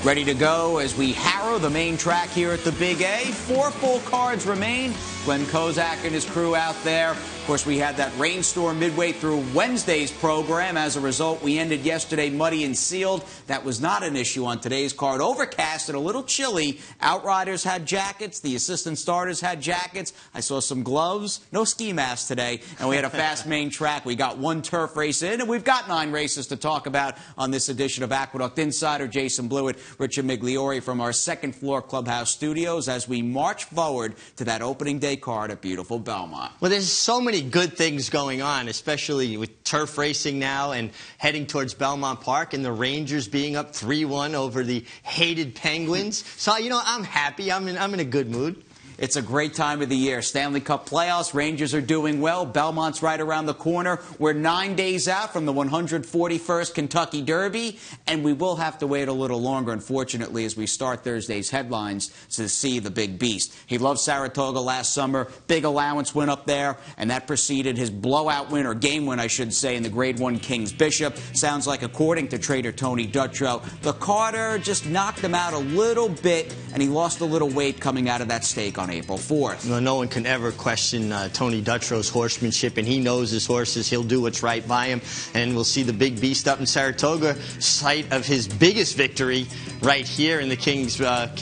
Ready to go as we harrow the main track here at the Big A. 4 full cards remain. Glenn Kozak and his crew out there. Of course, we had that rainstorm midway through Wednesday's program. As a result, we ended yesterday muddy and sealed. That was not an issue on today's card. Overcast and a little chilly. Outriders had jackets. The assistant starters had jackets. I saw some gloves. No ski masks today. And we had a fast main track. We got 1 turf race in, and we've got 9 races to talk about on this edition of Aqueduct Insider. Jason Blewitt, Richard Migliore from our second floor clubhouse studios as we march forward to that opening day card at beautiful Belmont. Well, there's so many good things going on, especially with turf racing now and heading towards Belmont Park and the Rangers being up 3-1 over the hated Penguins. So, you know, I'm happy. I'm in a good mood. It's a great time of the year. Stanley Cup playoffs. Rangers are doing well. Belmont's right around the corner. We're 9 days out from the 141st Kentucky Derby, and we will have to wait a little longer, unfortunately, as we start Thursday's headlines to see the big beast. He loved Saratoga last summer. Big allowance win up there, and that preceded his blowout win, or game win, I should say, in the Grade 1 Kings Bishop. Sounds like, according to trader Tony Dutrow, the Carter just knocked him out a little bit, and he lost a little weight coming out of that stake on April 4th. Well, no one can ever question Tony Dutrow's horsemanship, and he knows his horses. He'll do what's right by him, and we'll see the big beast up in Saratoga, site of his biggest victory right here in the King's Bishop.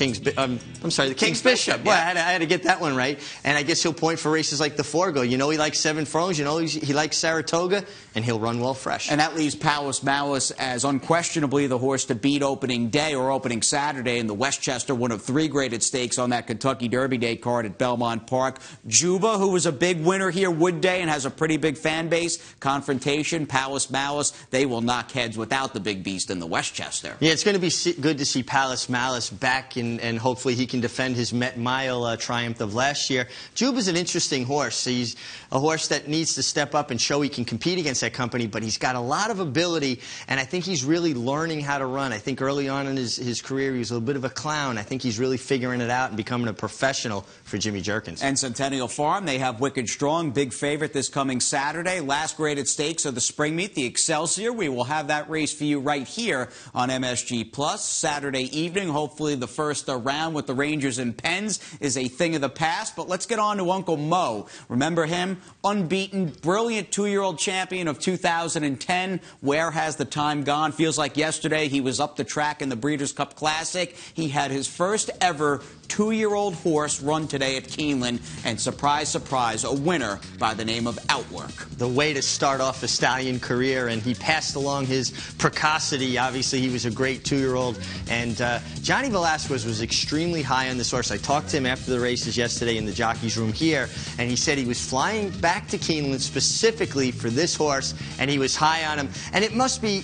Well, I had to get that one right, and I guess he'll point for races like the Forgo. You know he likes 7 Frones. You know he likes Saratoga, and he'll run well fresh. And that leaves Palace Malice as unquestionably the horse to beat opening day or opening Saturday in the Westchester, one of 3 graded stakes on that Kentucky Derby Day card at Belmont Park. Juba, who was a big winner here Wood Day and has a pretty big fan base. Confrontation, Palace Malice, they will knock heads without the big beast in the Westchester. Yeah, it's going to be good to see Palace Malice back, and hopefully he can defend his Met Mile triumph of last year. Juba's an interesting horse. He's a horse that needs to step up and show he can compete against that company, but he's got a lot of ability, and I think he's really learning how to run. I think early on in his career he was a little bit of a clown. I think he's really figuring it out and becoming a professional for Jimmy Jerkins. And Centennial Farm, they have Wicked Strong, big favorite this coming Saturday. Last graded stakes of the spring meet, the Excelsior. We will have that race for you right here on MSG Plus. Saturday evening, hopefully the first round with the Rangers and Pens is a thing of the past. But let's get on to Uncle Mo. Remember him? Unbeaten, brilliant 2-year-old champion of 2010. Where has the time gone? Feels like yesterday he was up the track in the Breeders' Cup Classic. He had his first ever 2-year-old horse run today at Keeneland, and surprise, surprise, a winner by the name of Outwork. The way to start off a stallion career, and he passed along his precocity. Obviously, he was a great 2-year-old, and Johnny Velasquez was extremely high on this horse. I talked to him after the races yesterday in the jockey's room here, and he said he was flying back to Keeneland specifically for this horse, and he was high on him. And it must be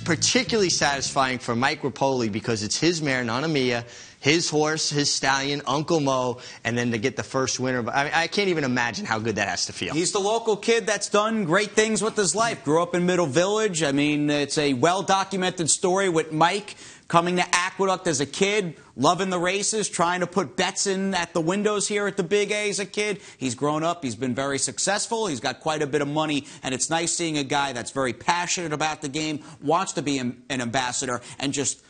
particularly satisfying for Mike Rapoli, because it's his mare, Nana Mia, his horse, his stallion, Uncle Mo, and then to get the first winner. I mean, I can't even imagine how good that has to feel. He's the local kid that's done great things with his life. Grew up in Middle Village. I mean, it's a well-documented story with Mike coming to Aqueduct as a kid, loving the races, trying to put bets in at the windows here at the Big A as a kid. He's grown up. He's been very successful. He's got quite a bit of money, and it's nice seeing a guy that's very passionate about the game, wants to be an ambassador, and just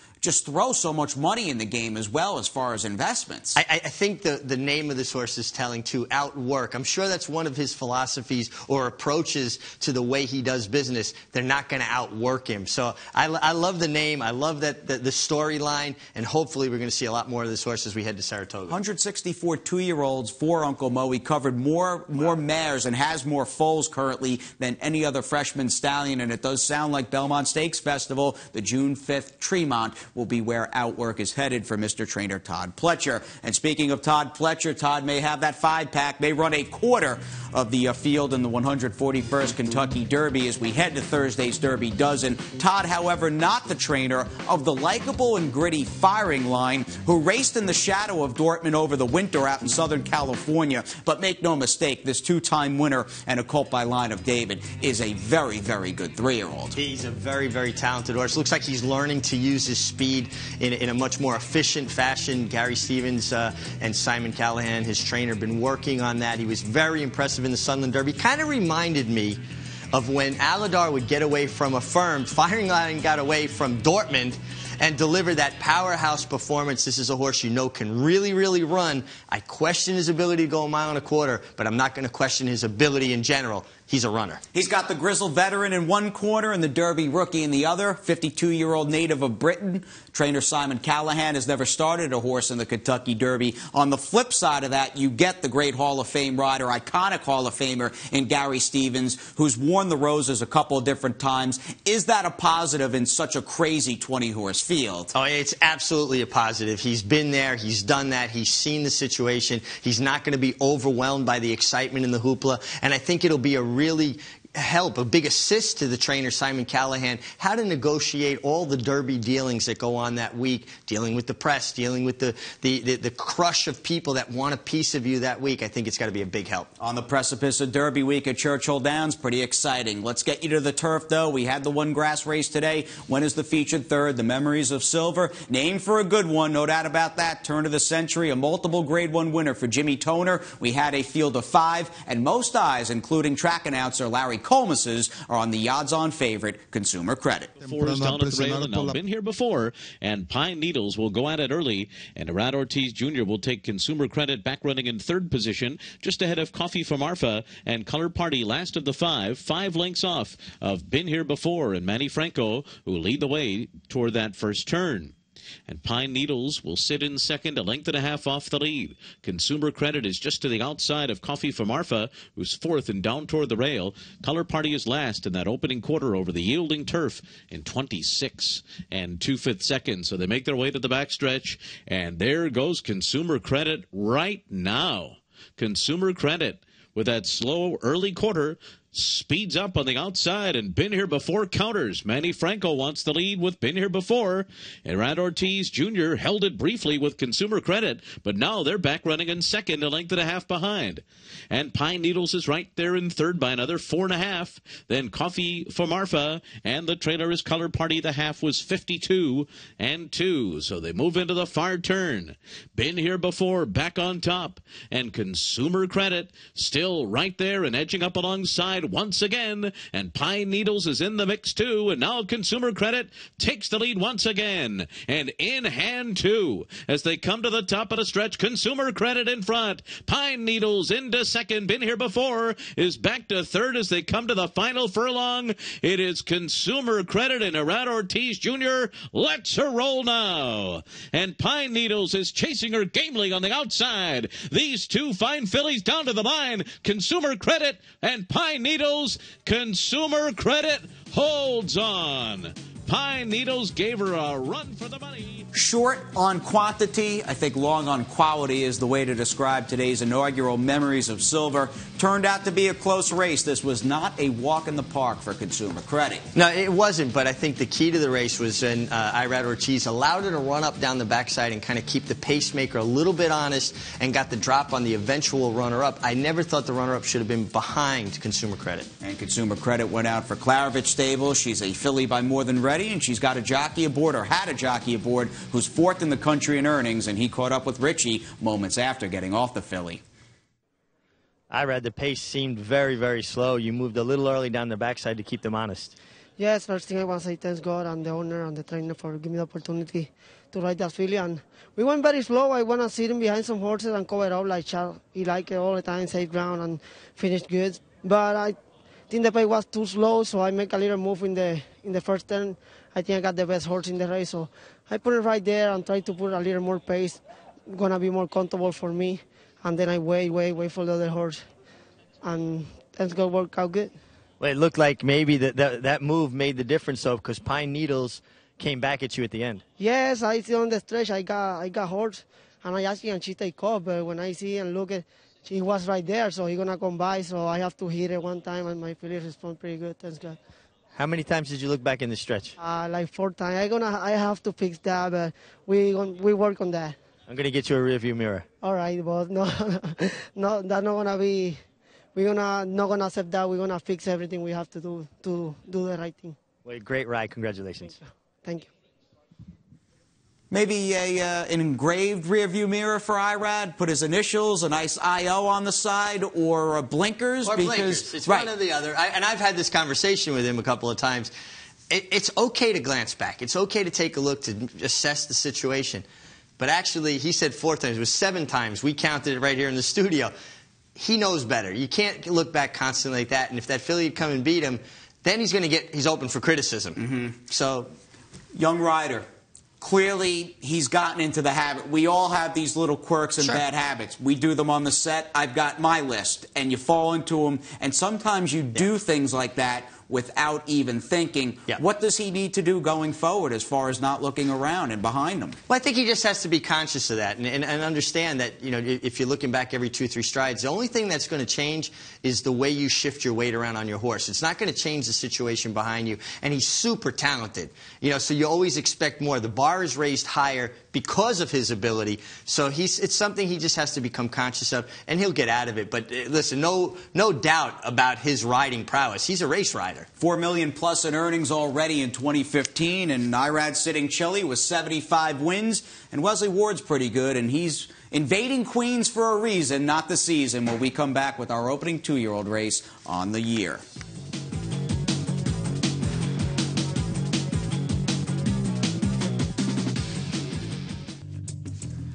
throw so much money in the game as well as far as investments. I think the name of this horse is telling, too, Outwork. I'm sure that's one of his philosophies or approaches to the way he does business. They're not going to outwork him. So I love the name. I love the storyline, and hopefully we're going to see a lot more of this horse as we head to Saratoga. 164 2-year-olds for Uncle Mo. He covered more mares and has more foals currently than any other freshman stallion, and it does sound like Belmont Stakes Festival, the June 5th Tremont, will be where Outwork is headed for Mr. Trainer Todd Pletcher. And speaking of Todd Pletcher, Todd may have that 5-pack, may run a quarter of the field in the 141st Kentucky Derby as we head to Thursday's Derby Dozen. Todd, however, not the trainer of the likable and gritty Firing Line, who raced in the shadow of Dortmund over the winter out in Southern California. But make no mistake, this 2-time winner and a colt by Line of David is a very, very good 3-year-old. He's a very, very talented horse. Looks like he's learning to use his speed in a much more efficient fashion. Gary Stevens and Simon Callahan, his trainer, been working on that. He was very impressive in the Sunland Derby. Kind of reminded me of when Aladar would get away from Affirmed, Firing Line got away from Dortmund, and deliver that powerhouse performance. This is a horse you know can really, really run. I question his ability to go a mile and a quarter, but I'm not going to question his ability in general. He's a runner. He's got the grizzled veteran in one corner and the Derby rookie in the other. 52-year-old native of Britain. Trainer Simon Callahan has never started a horse in the Kentucky Derby. On the flip side of that, you get the great Hall of Fame rider, iconic Hall of Famer in Gary Stevens, who's worn the roses a couple of different times. Is that a positive in such a crazy 20-horse field? Oh, it's absolutely a positive. He's been there. He's done that. He's seen the situation. He's not going to be overwhelmed by the excitement and the hoopla. And I think it'll be a really help, a big assist to the trainer, Simon Callahan, how to negotiate all the Derby dealings that go on that week, dealing with the press, dealing with the crush of people that want a piece of you that week. I think it's got to be a big help. On the precipice of Derby week at Churchill Downs, pretty exciting. Let's get you to the turf, though. We had the one grass race today. When is the featured third? The Memories of Silver. Named for a good one, no doubt about that. Turn of the century, a multiple Grade 1 winner for Jimmy Toner. We had a field of 5, and most eyes, including track announcer Larry Colmus's, are on the odds-on favorite, Consumer Credit. Four is down at the rail and now been here before, and Pine Needles will go at it early, and Arad Ortiz Jr. will take Consumer Credit back running in third position, just ahead of Coffee from Arfa, and Color Party last of the 5 lengths off of Been Here Before and Manny Franco, who lead the way toward that first turn. And Pine Needles will sit in second, a length and a half off the lead. Consumer Credit is just to the outside of Coffee from Arfa, who's fourth and down toward the rail. Color Party is last in that opening quarter over the yielding turf in 26 and 2/5 seconds. So they make their way to the backstretch, and there goes Consumer Credit right now. Consumer Credit with that slow early quarter speeds up on the outside, and Been Here Before counters. Manny Franco wants the lead with Been Here Before. And Arad Ortiz Jr. held it briefly with Consumer Credit, but now they're back running in second, a length and a half behind. And Pine Needles is right there in third by another 4.5. Then Coffee from Arfa, and the trailer is Color Party. The half was 52 and 2. So they move into the far turn. Been Here Before back on top, and Consumer Credit still right there and edging up alongside once again, and Pine Needles is in the mix too, and now Consumer Credit takes the lead once again, and in hand too, as they come to the top of the stretch. Consumer Credit in front, Pine Needles into second. Been Here Before is back to third as they come to the final furlong. It is Consumer Credit and Arad Ortiz Jr. Let's her roll now, and Pine Needles is chasing her gamely on the outside. These two fine fillies down to the line. Consumer Credit and Pine Needles. Consumer Credit holds on. Pine Needles gave her a run for the money. Short on quantity, I think long on quality is the way to describe today's inaugural Memories of Silver. Turned out to be a close race. This was not a walk in the park for Consumer Credit. No, it wasn't, but I think the key to the race was when Irad Ortiz allowed her to run up down the backside and kind of keep the pacemaker a little bit honest and got the drop on the eventual runner-up. I never thought the runner-up should have been behind Consumer Credit. And Consumer Credit went out for Klarovich Stable. She's a filly by more than ready, and she's got a jockey aboard, or had a jockey aboard, who's fourth in the country in earnings, and he caught up with Richie moments after getting off the filly. I read the pace seemed very, very slow. You moved a little early down the backside to keep them honest. Yes, first thing I want to say thanks God and the owner and the trainer for giving me the opportunity to ride that filly. And we went very slow. I want to sit him behind some horses and cover up like Charles. He liked it all the time, safe ground and finished good. But I think the pace was too slow, so I make a little move in the first turn. I think I got the best horse in the race, so I put it right there and try to put a little more pace. Gonna be more comfortable for me. And then I wait for the other horse. And thanks God worked out good. Well, it looked like maybe that move made the difference, though, because Pine Needles came back at you at the end. Yes, I see on the stretch I got horse, and I asked him and she take off, but when I see and look at, she was right there, so he's gonna come by, so I have to hit it one time, and my filly respond pretty good. Thanks God. How many times did you look back in the stretch? Like 4 times. I have to fix that, but we work on that. I'm gonna get you a rearview mirror. All right, but no, that's not gonna be. We're not gonna accept that. We're gonna fix everything we have to do the right thing. Well, great ride. Congratulations. Thank you. Maybe an engraved rearview mirror for Irad, put his initials, a nice IO on the side, or blinkers. Or blinkers. It's right. one or the other. And I've had this conversation with him a couple of times. It's okay to glance back. It's okay to take a look to assess the situation. But actually, he said 4 times. It was 7 times. We counted it right here in the studio. He knows better. You can't look back constantly like that. And if that filly had come and beat him, then he's open for criticism. So, young rider. Clearly, he's gotten into the habit. We all have these little quirks and bad habits. We do them on the set. I've got my list. And you fall into them. And sometimes you do things like that without even thinking. What does he need to do going forward as far as not looking around and behind him? Well, I think he just has to be conscious of that and understand that, you know, if you're looking back every 2 or 3 strides, the only thing that's going to change is the way you shift your weight around on your horse. It's not going to change the situation behind you. And he's super talented, you know, so you always expect more. The bar is raised higher because of his ability. So it's something he just has to become conscious of, and he'll get out of it. But listen, no doubt about his riding prowess. He's a race rider. $4 million plus in earnings already in 2015, and Irad sitting chilly with 75 wins. And Wesley Ward's pretty good, and he's invading Queens for a reason, not the season, when we come back with our opening 2-year-old race on the year.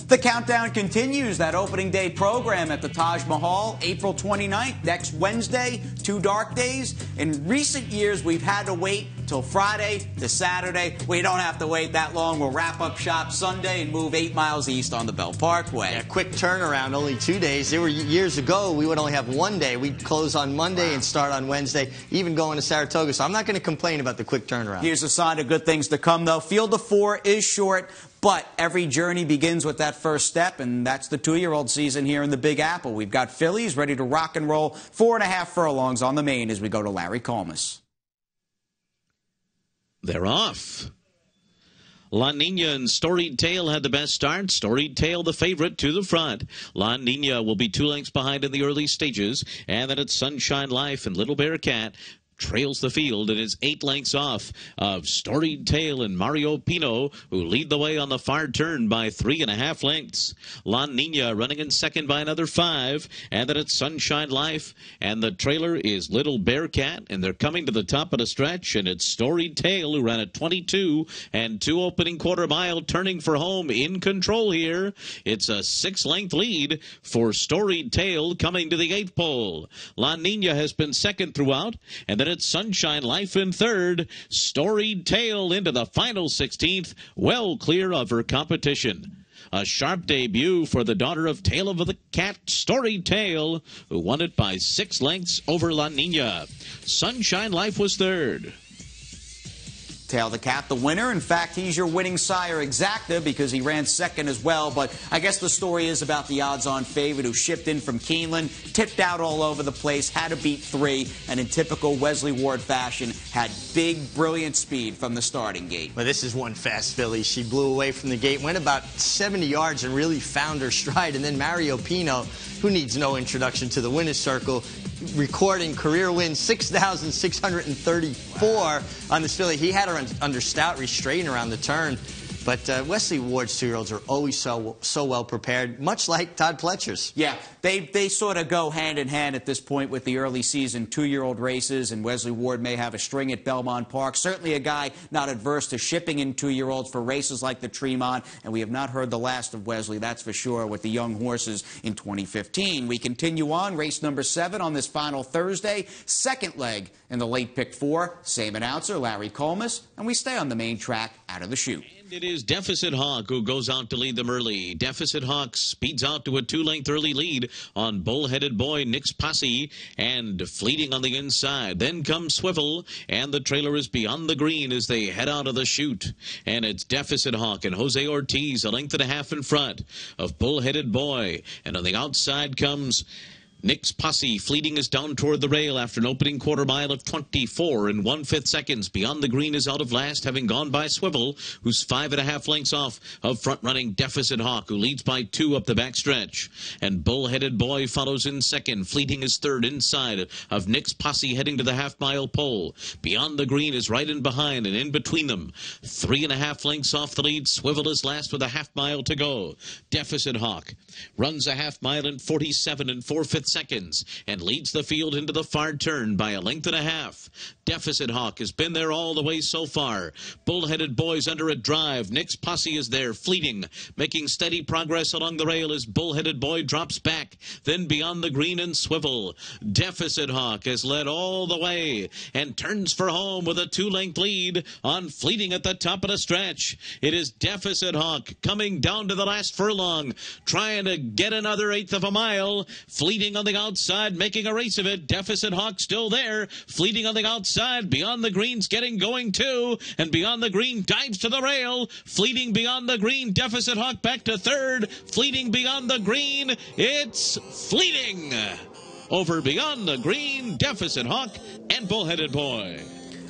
The countdown continues. That opening day program at the Taj Mahal, April 29th, next Wednesday, 2 dark days. In recent years, we've had to wait till Friday to Saturday. We don't have to wait that long. We'll wrap up shop Sunday and move 8 miles east on the Bell Parkway. Yeah, quick turnaround, only 2 days. There were years ago, we would only have 1 day. We'd close on Monday and start on Wednesday, even going to Saratoga. So I'm not going to complain about the quick turnaround. Here's a sign of good things to come, though. Field of 4 is short. But every journey begins with that first step, and that's the 2-year-old season here in the Big Apple. We've got fillies ready to rock and roll, 4.5 furlongs on the main as we go to Larry Colmus. They're off. La Nina and Storied Tail had the best start. Storied Tail, the favorite, to the front. La Nina will be 2 lengths behind in the early stages. And then it's Sunshine Life and Little Bear Cat trails the field and is 8 lengths off of Storied Tail and Mario Pino, who lead the way on the far turn by 3.5 lengths. La Nina running in second by another 5, and then it's Sunshine Life, and the trailer is Little Bear Cat, and they're coming to the top of the stretch, and it's Storied Tail, who ran at 22 and 2 opening quarter mile, turning for home in control here. It's a 6-length lead for Storied Tail coming to the 8th pole. La Nina has been second throughout, and then it's Sunshine Life in third. Storied Tail into the final 16th, well clear of her competition. A sharp debut for the daughter of Tail of the Cat, Storied Tail, who won it by 6 lengths over La Nina. Sunshine Life was third. Tail the Cat, the winner. In fact, he's your winning sire exacta because he ran second as well. But I guess the story is about the odds-on favorite who shipped in from Keeneland, tipped out all over the place, had to beat 3, and in typical Wesley Ward fashion, had big, brilliant speed from the starting gate. Well, this is one fast filly. She blew away from the gate, went about 70 yards and really found her stride. And then Mario Pino, who needs no introduction to the winner's circle, recording career win 6,634 on this filly. He had her under stout restraint around the turn. But Wesley Ward's 2-year-olds are always so well prepared, much like Todd Pletcher's. Yeah, they sort of go hand in hand at this point with the early season 2-year-old races, and Wesley Ward may have a string at Belmont Park. Certainly a guy not adverse to shipping in 2-year-olds for races like the Tremont, and we have not heard the last of Wesley, that's for sure, with the young horses in 2015. We continue on, race number 7 on this final Thursday, second leg in the late pick 4. Same announcer, Larry Colmus, and we stay on the main track out of the chute. It is Deficit Hawk who goes out to lead them early. Deficit Hawk speeds out to a 2-length early lead on Bullheaded Boy Nick's Posse and Fleeting on the inside. Then comes Swivel, and the trailer is beyond the green as they head out of the chute. And it's Deficit Hawk and Jose Ortiz 1.5 lengths in front of Bullheaded Boy. And on the outside comes Nick's Posse. Fleeting is down toward the rail after an opening quarter mile of 24 1/5 seconds. Beyond the green is out of last, having gone by Swivel, who's 5.5 lengths off of front-running Deficit Hawk, who leads by 2 up the backstretch. And Bullheaded Boy follows in second. Fleeting is third inside of Nick's Posse, heading to the half-mile pole. Beyond the green is right in behind, and in between them, 3.5 lengths off the lead. Swivel is last with a half-mile to go. Deficit Hawk runs a half-mile in 47 4/5 seconds and leads the field into the far turn by a length and a half. Deficit Hawk has been there all the way so far. Bullheaded Boy's under a drive. Nick's posse is there, fleeting, making steady progress along the rail as Bullheaded Boy drops back. Then beyond the green and swivel, Deficit Hawk has led all the way and turns for home with a 2-length lead on Fleeting at the top of the stretch. It is Deficit Hawk coming down to the last furlong, trying to get another 1/8 of a mile. Fleeting on the outside, making a race of it. Deficit Hawk still there. Fleeting on the outside, beyond the green's getting going too, and beyond the green dives to the rail. Fleeting beyond the green, Deficit Hawk back to third. Fleeting beyond the green, it's Fleeting. Over beyond the green, Deficit Hawk and Bullheaded Boy.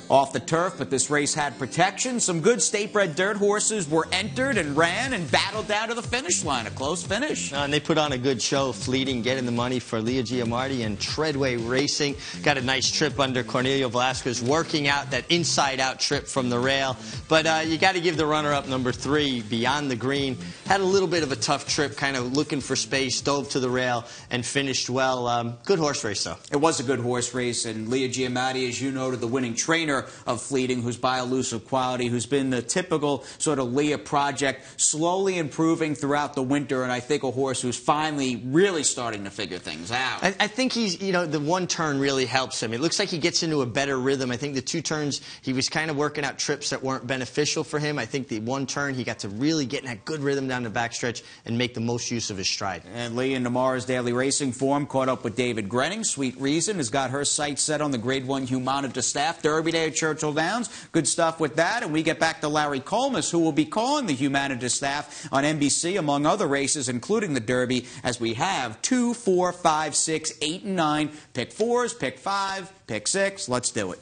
Off the turf, but this race had protection. Some good state-bred dirt horses were entered and ran and battled down to the finish line. A close finish. And they put on a good show. Fleeting getting the money for Leah Giamardi and Treadway Racing. Got a nice trip under Cornelio Velasquez, working out that inside-out trip from the rail. But you got to give the runner-up number 3, Beyond the Green. Had a little bit of a tough trip, kind of looking for space, dove to the rail, and finished well. Good horse race, though. It was a good horse race, and Leah Giamardi, as you noted, the winning trainer of Fleeting, who's by elusive quality, who's been the typical sort of Leah project, slowly improving throughout the winter, and I think a horse who's finally really starting to figure things out. I think he's, the one turn really helps him. It looks like he gets into a better rhythm. I think the 2 turns, he was kind of working out trips that weren't beneficial for him. I think the 1 turn, he got to really get in that good rhythm down the backstretch and make the most use of his stride. And Lee in tomorrow's daily racing form caught up with David Grenning. Sweet Reason has got her sights set on the Grade 1 Humana Distaff Derby Day at Churchill Downs. Good stuff with that. And we get back to Larry Colmus, who will be calling the Humana Distaff on NBC, among other races, including the Derby, as we have 2, 4, 5, 6, 8, and 9. Pick 4s, pick 5, pick 6. Let's do it.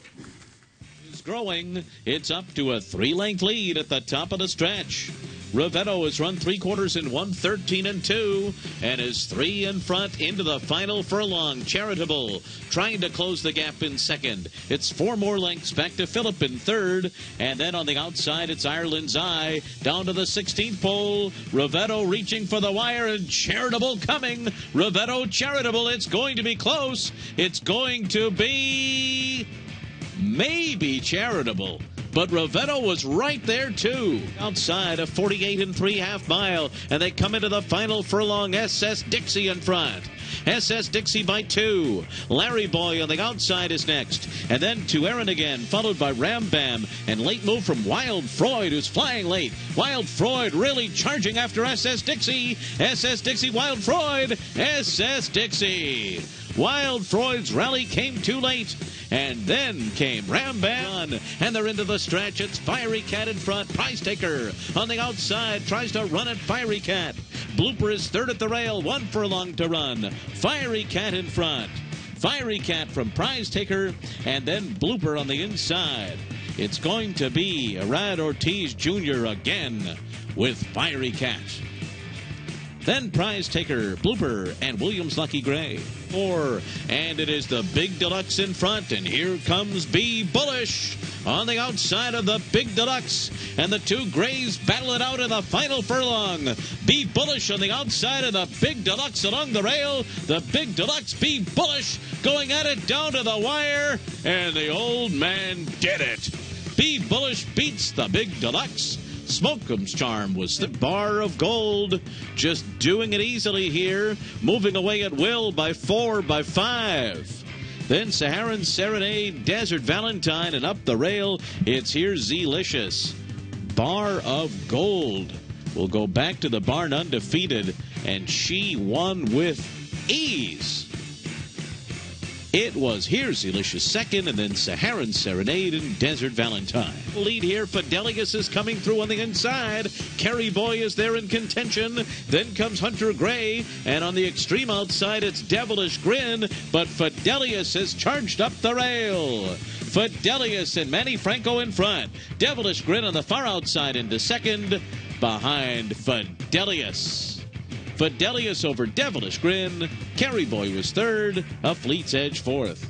It's growing. It's up to a 3-length lead at the top of the stretch. Rivetto has run 3/4 in 1:13 and 2 and is 3 in front into the final furlong. Charitable trying to close the gap in second. It's 4 more lengths back to Phillip in third, and then on the outside it's Ireland's Eye down to the 16th pole. Rivetto reaching for the wire and Charitable coming. Rivetto, Charitable, it's going to be close. It's going to be maybe Charitable. But Rivetto was right there, too. Outside a 48 3/2 mile, and they come into the final furlong. SS Dixie in front. SS Dixie by 2. Larry Boy on the outside is next. And then to Aaron again, followed by Rambam. And late move from Wild Freud, who's flying late. Wild Freud really charging after SS Dixie. SS Dixie, Wild Freud. SS Dixie. Wild Freud's rally came too late. And then came Rambam, and they're into the stretch. It's Fiery Cat in front. Prize Taker on the outside tries to run at Fiery Cat. Blooper is third at the rail, 1 furlong to run. Fiery Cat in front. Fiery Cat from Prize Taker, and then Blooper on the inside. It's going to be Arad Ortiz Jr. again with Fiery Cat. Then Prize Taker, Blooper, and Williams Lucky Gray. 4, and it is the Big Deluxe in front, and here comes Be Bullish on the outside of the Big Deluxe, and the 2 Grays battle it out in the final furlong. Be Bullish on the outside of the Big Deluxe along the rail. The Big Deluxe, Be Bullish, going at it down to the wire, and the old man did it. Be Bullish beats the Big Deluxe. Smoke'em's Charm was the Bar of Gold, just doing it easily here, moving away at will by 4, by 5. Then Saharan Serenade, Desert Valentine, and up the rail, it's Here's Zelicious. Bar of Gold will go back to the barn undefeated, and she won with ease. It was Here's Delicious second, and then Saharan Serenade and Desert Valentine. Lead here, Fidelius is coming through on the inside. Kerry Boy is there in contention. Then comes Hunter Gray, and on the extreme outside, it's Devilish Grin, but Fidelius has charged up the rail. Fidelius and Manny Franco in front. Devilish Grin on the far outside into second, behind Fidelius. Fidelius over Devilish Grin. Kerry Boy was third. A Fleet's Edge fourth.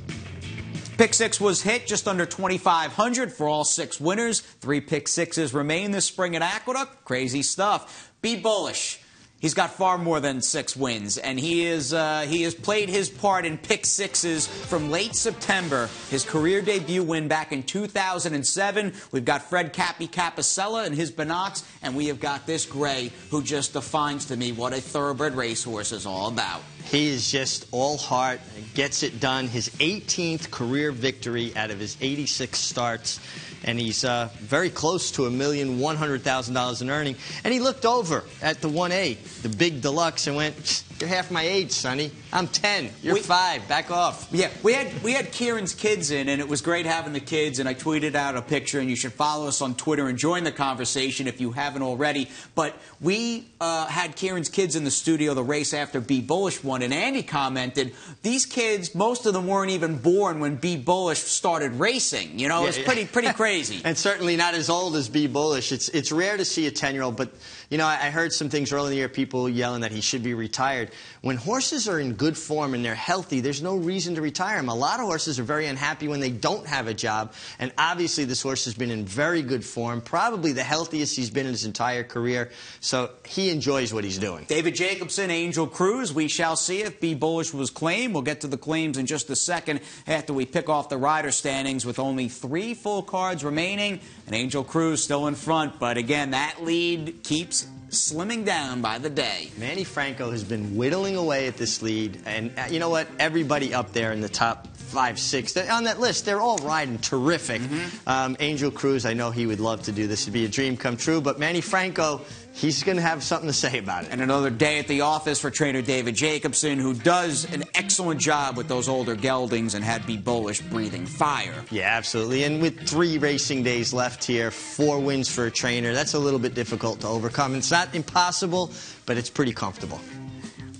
Pick 6 was hit, just under 2,500 for all 6 winners. 3 pick 6s remain this spring at Aqueduct. Crazy stuff. Be Bullish. He's got far more than 6 wins, and he has played his part in pick sixes from late September. His career debut win back in 2007. We've got Fred Cappy Capicella and his Binocs, and we have got this gray who just defines to me what a thoroughbred racehorse is all about. He is just all heart, gets it done. His 18th career victory out of his 86 starts. And he's very close to $1,100,000 in earning. And he looked over at the 1A, the big deluxe, and went, "You're half my age, Sonny. I'm 10. You're 5. Back off." Yeah, we had Kieran's kids in, and it was great having the kids. And I tweeted out a picture, and you should follow us on Twitter and join the conversation if you haven't already. But we had Kieran's kids in the studio the race after Be Bullish won, and Andy commented, "These kids, most of them weren't even born when Be Bullish started racing." You know, it's pretty crazy. And certainly not as old as Be Bullish. It's rare to see a 10-year-old, but you know, I heard some things early in the year, people yelling that he should be retired. When horses are in good form and they're healthy, there's no reason to retire them. A lot of horses are very unhappy when they don't have a job, and obviously this horse has been in very good form, probably the healthiest he's been in his entire career, so he enjoys what he's doing. David Jacobson, Angel Cruz, we shall see if Be Bullish was claimed. We'll get to the claims in just a second after we pick off the rider standings with only 3 full cards remaining, and Angel Cruz still in front, but again, that lead keeps slimming down by the day. Manny Franco has been whittling away at this lead, and you know what? Everybody up there in the top 5, 6 on that list, they're all riding terrific. Angel Cruz, I know he would love to do this. It'd be a dream come true, but Manny Franco, he's going to have something to say about it. And another day at the office for trainer David Jacobson, who does an excellent job with those older geldings and had Be Bullish breathing fire. Yeah, absolutely. And with 3 racing days left here, 4 wins for a trainer, that's a little bit difficult to overcome. It's not impossible, but it's pretty comfortable.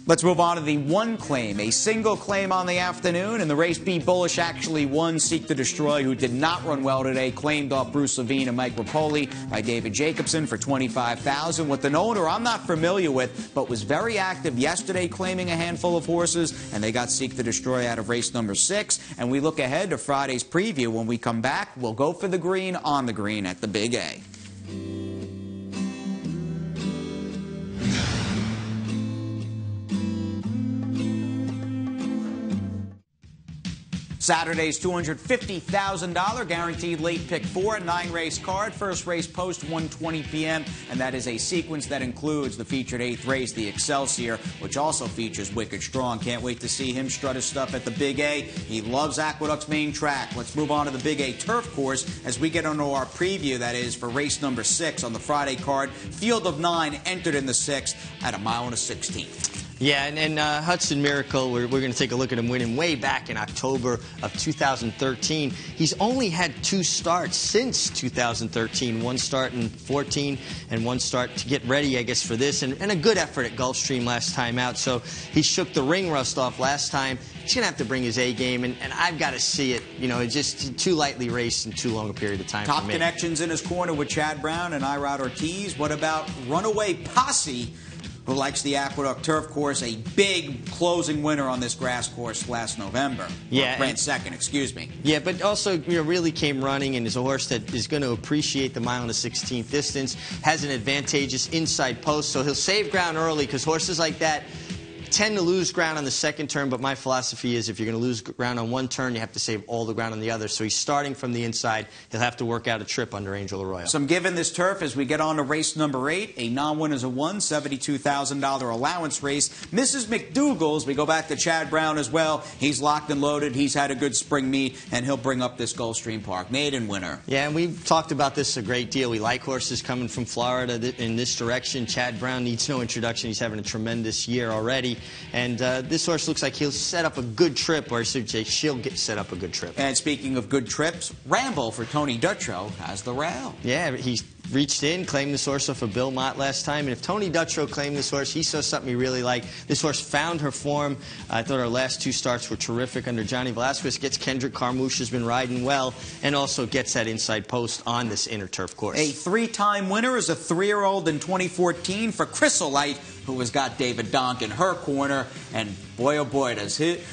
Let's move on to the one claim, a single claim on the afternoon, and the race Be Bullish actually won. Seek to Destroy, who did not run well today, claimed off Bruce Levine and Mike Rapoli by David Jacobson for $25,000. With an owner I'm not familiar with, but was very active yesterday claiming a handful of horses, and they got Seek to Destroy out of race number 6. And we look ahead to Friday's preview. When we come back, we'll go for the green on the green at the Big A. Saturday's $250,000 guaranteed late pick 4, 9-race card. First race post 1:20 p.m. and that is a sequence that includes the featured 8th race, the Excelsior, which also features Wicked Strong. Can't wait to see him strut his stuff at the Big A. He loves Aqueduct's main track. Let's move on to the Big A turf course as we get into our preview, that is for race number 6 on the Friday card. Field of 9 entered in the 6th at 1.16 miles. Yeah, and Hudson Miracle, we're going to take a look at him winning way back in October of 2013. He's only had 2 starts since 2013, 1 start in 14 and 1 start to get ready, I guess, for this, and a good effort at Gulfstream last time out. So he shook the ring rust off last time. He's going to have to bring his A game, and I've got to see it. You know, it's just too lightly raced in too long a period of time. Top for me. connections in his corner with Chad Brown and Irod Ortiz. What about Runaway Posse, who likes the Aqueduct turf course, a big closing winner on this grass course last November? Yeah, ran second, excuse me. Yeah, but also, you know, really came running and is a horse that is going to appreciate the 1.16 distance, has an advantageous inside post, so he'll save ground early because horses like that tend to lose ground on the second turn, but my philosophy is if you're going to lose ground on one turn, you have to save all the ground on the other. So he's starting from the inside. He'll have to work out a trip under Angel Arroyo. Some given this turf as we get on to race number 8, a non-winners of 1, $72,000 allowance race. Mrs. McDougal's, we go back to Chad Brown as well. He's locked and loaded. He's had a good spring meet, and he'll bring up this Gulfstream Park maiden winner. Yeah, and we've talked about this a great deal. We like horses coming from Florida in this direction. Chad Brown needs no introduction. He's having a tremendous year already. And this horse looks like he'll set up a good trip, or I should say she'll set up a good trip. And speaking of good trips, Ramble for Tony Dutrow has the rail. Yeah, he reached in, claimed this horse off of Bill Mott last time. And if Tony Dutrow claimed this horse, he saw something he really liked. This horse found her form. I thought our last 2 starts were terrific under Johnny Velasquez. Gets Kendrick Carmouche, has been riding well, and also gets that inside post on this inner turf course. A 3-time winner is a 3-year-old in 2014 for Chrysolite, who has got David Donk in her corner. And boy, oh boy,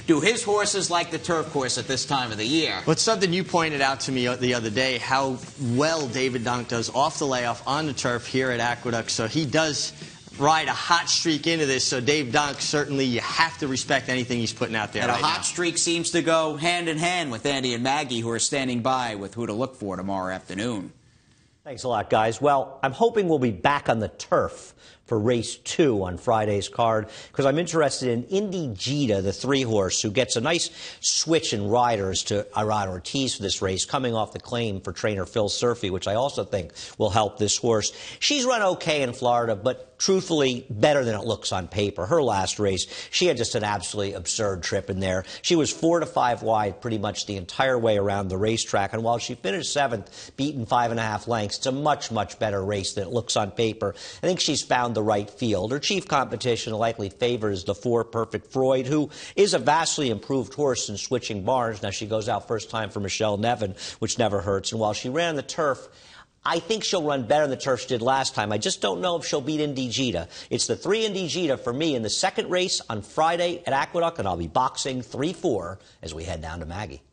do his horses like the turf course at this time of the year. Well, it's something you pointed out to me the other day, how well David Donk does off the layoff on the turf here at Aqueduct. So he does ride a hot streak into this. So Dave Donk, certainly you have to respect anything he's putting out there and right a hot streak seems to go hand in hand with Andy and Maggie, who are standing by with who to look for tomorrow afternoon. Thanks a lot, guys. Well, I'm hoping we'll be back on the turf for race 2 on Friday's card, because I'm interested in Indy Gita, the 3-horse, who gets a nice switch in riders to Irad Ortiz for this race, coming off the claim for trainer Phil Surfy, which I also think will help this horse. She's run okay in Florida, but truthfully better than it looks on paper. Her last race, she had just an absolutely absurd trip in there. She was 4 to 5 wide pretty much the entire way around the racetrack, and while she finished 7th, beaten 5.5 lengths, it's a much, much better race than it looks on paper. I think she's found the right field. Her chief competition likely favors the 4 Perfect Freud, who is a vastly improved horse in switching barns. Now she goes out first time for Michelle Nevin, which never hurts. And while she ran the turf, I think she'll run better than the turf she did last time. I just don't know if she'll beat Indy Gita. It's the 3 Indy Gita for me in the second race on Friday at Aqueduct, and I'll be boxing 3-4 as we head down to Maggie.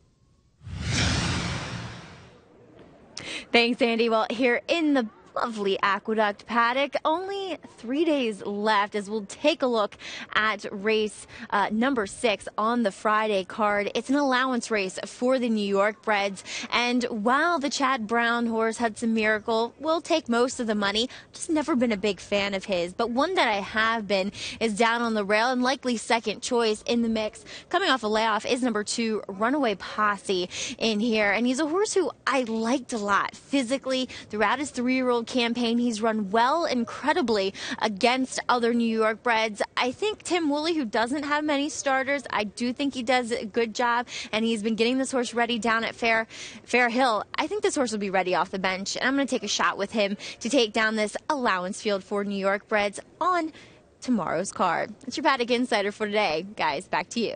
Thanks, Andy. Well, here in the lovely Aqueduct paddock, only 3 days left as we'll take a look at race number 6 on the Friday card. It's an allowance race for the New York breds, and while the Chad Brown horse Hudson Miracle will take most of the money, just never been a big fan of his, but one that I have been is Down on the Rail, and likely second choice in the mix coming off a layoff is number 2 Runaway Posse in here, and he's a horse who I liked a lot physically throughout his 3-year-old campaign. He's run well, incredibly, against other New York breds. I think Tim Woolley, who doesn't have many starters, I do think he does a good job, and he's been getting this horse ready down at Fair Hill. I think this horse will be ready off the bench, and I'm going to take a shot with him to take down this allowance field for New York breds on tomorrow's card. That's your Paddock Insider for today. Guys, back to you.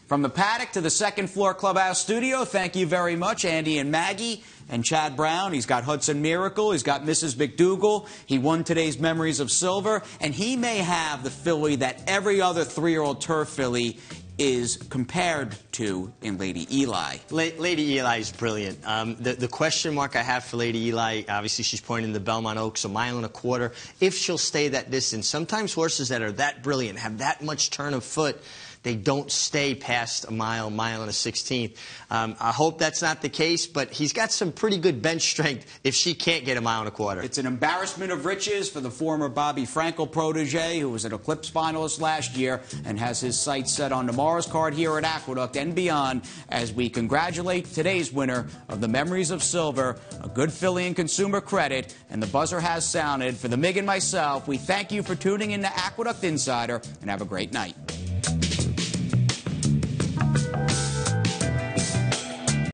From the paddock to the second floor clubhouse studio, thank you very much, Andy and Maggie. And Chad Brown, he's got Hudson Miracle, he's got Mrs. McDougal, he won today's Memories of Silver, and he may have the filly that every other 3-year-old turf filly is compared to in Lady Eli. Lady Eli is brilliant. The question mark I have for Lady Eli, obviously she's pointing to Belmont Oaks, 1.25 miles. If she'll stay that distance, sometimes horses that are that brilliant, have that much turn of foot, they don't stay past a mile, 1.16 miles. I hope that's not the case, but he's got some pretty good bench strength if she can't get 1.25 miles. It's an embarrassment of riches for the former Bobby Frankel protege, who was an Eclipse finalist last year and has his sights set on tomorrow's card here at Aqueduct and beyond, as we congratulate today's winner of the Memories of Silver, a good filly in Consumer Credit, and the buzzer has sounded. For the Mig and myself, we thank you for tuning in to Aqueduct Insider, and have a great night.